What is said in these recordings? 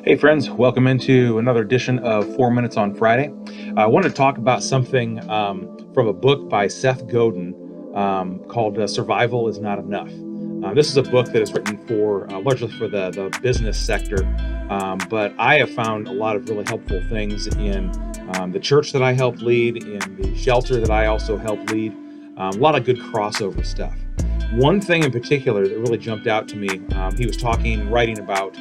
Hey friends, welcome into another edition of 4 Minutes on Friday. I want to talk about something from a book by Seth Godin called Survival is Not Enough. This is a book that is written for largely for the business sector, but I have found a lot of really helpful things in the church that I help lead, in the shelter that I also help lead. A lot of good crossover stuff. One thing in particular that really jumped out to me, he was writing about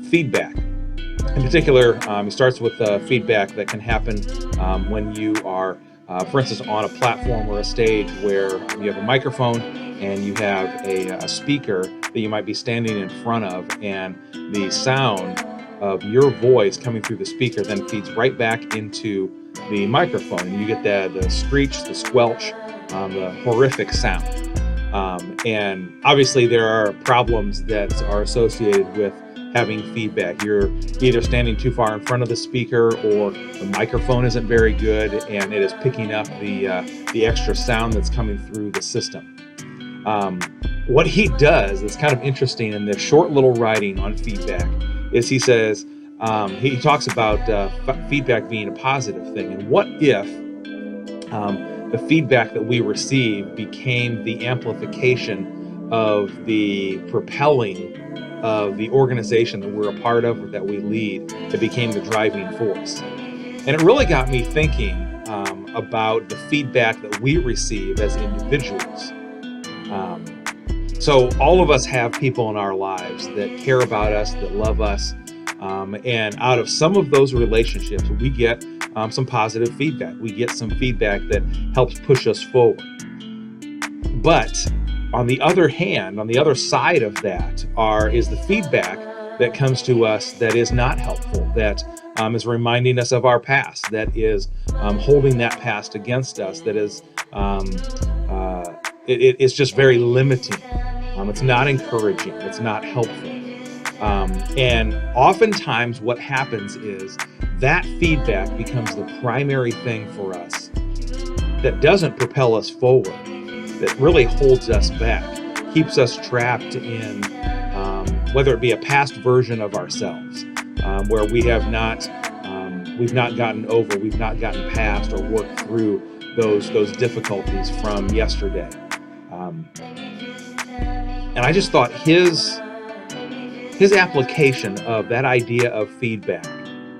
feedback. In particular, he starts with feedback that can happen when you are, for instance, on a platform or a stage where you have a microphone and you have a speaker that you might be standing in front of, and the sound of your voice coming through the speaker then feeds right back into the microphone, and you get the screech, the squelch, the horrific sound. And obviously there are problems that are associated with having feedback. You're either standing too far in front of the speaker, or the microphone isn't very good and it is picking up the extra sound that's coming through the system. What he does that's kind of interesting in this short little writing on feedback is he says, he talks about feedback being a positive thing. And what if the feedback that we receive became the amplification of the propelling of the organization that we're a part of or that we lead, that became the driving force? And it really got me thinking about the feedback that we receive as individuals. So all of us have people in our lives that care about us, that love us, and out of some of those relationships, we get some positive feedback. We get some feedback that helps push us forward. But on the other hand, on the other side of that is the feedback that comes to us that is not helpful, that is reminding us of our past, that is holding that past against us, that is it's just very limiting. It's not encouraging. It's not helpful. And oftentimes what happens is that feedback becomes the primary thing for us that doesn't propel us forward, that really holds us back, keeps us trapped in whether it be a past version of ourselves, where we've not gotten over, we've not gotten past or worked through those difficulties from yesterday. And I just thought his application of that idea of feedback,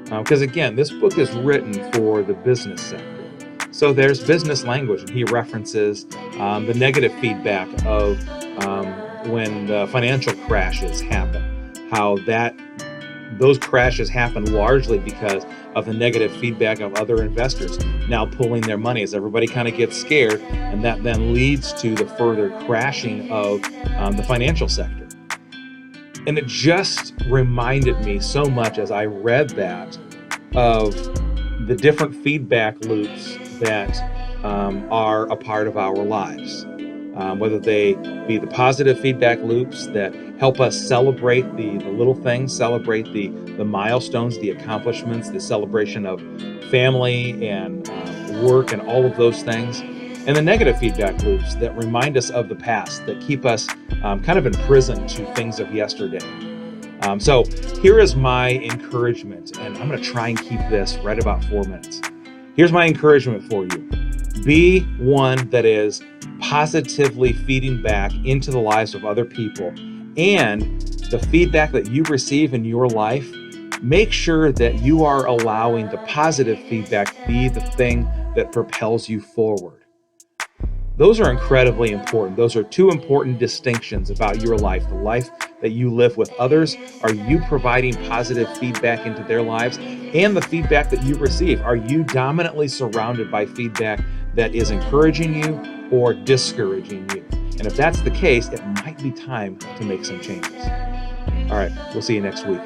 because again, this book is written for the business sector. So there's business language, and he references the negative feedback of when the financial crashes happen, how those crashes happen largely because of the negative feedback of other investors now pulling their money as everybody kind of gets scared, and that then leads to the further crashing of the financial sector. And it just reminded me so much as I read that of the different feedback loops that are a part of our lives, whether they be the positive feedback loops that help us celebrate the little things, celebrate the milestones, the accomplishments, the celebration of family and work and all of those things, and the negative feedback loops that remind us of the past, that keep us kind of imprisoned to things of yesterday. So here is my encouragement, and I'm going to try and keep this right about 4 minutes. Here's my encouragement for you. Be one that is positively feeding back into the lives of other people, and the feedback that you receive in your life, make sure that you are allowing the positive feedback be the thing that propels you forward. Those are incredibly important. Those are two important distinctions about your life. The life that you live with others, are you providing positive feedback into their lives? And the feedback that you receive, are you dominantly surrounded by feedback that is encouraging you or discouraging you? And if that's the case, it might be time to make some changes. All right, we'll see you next week.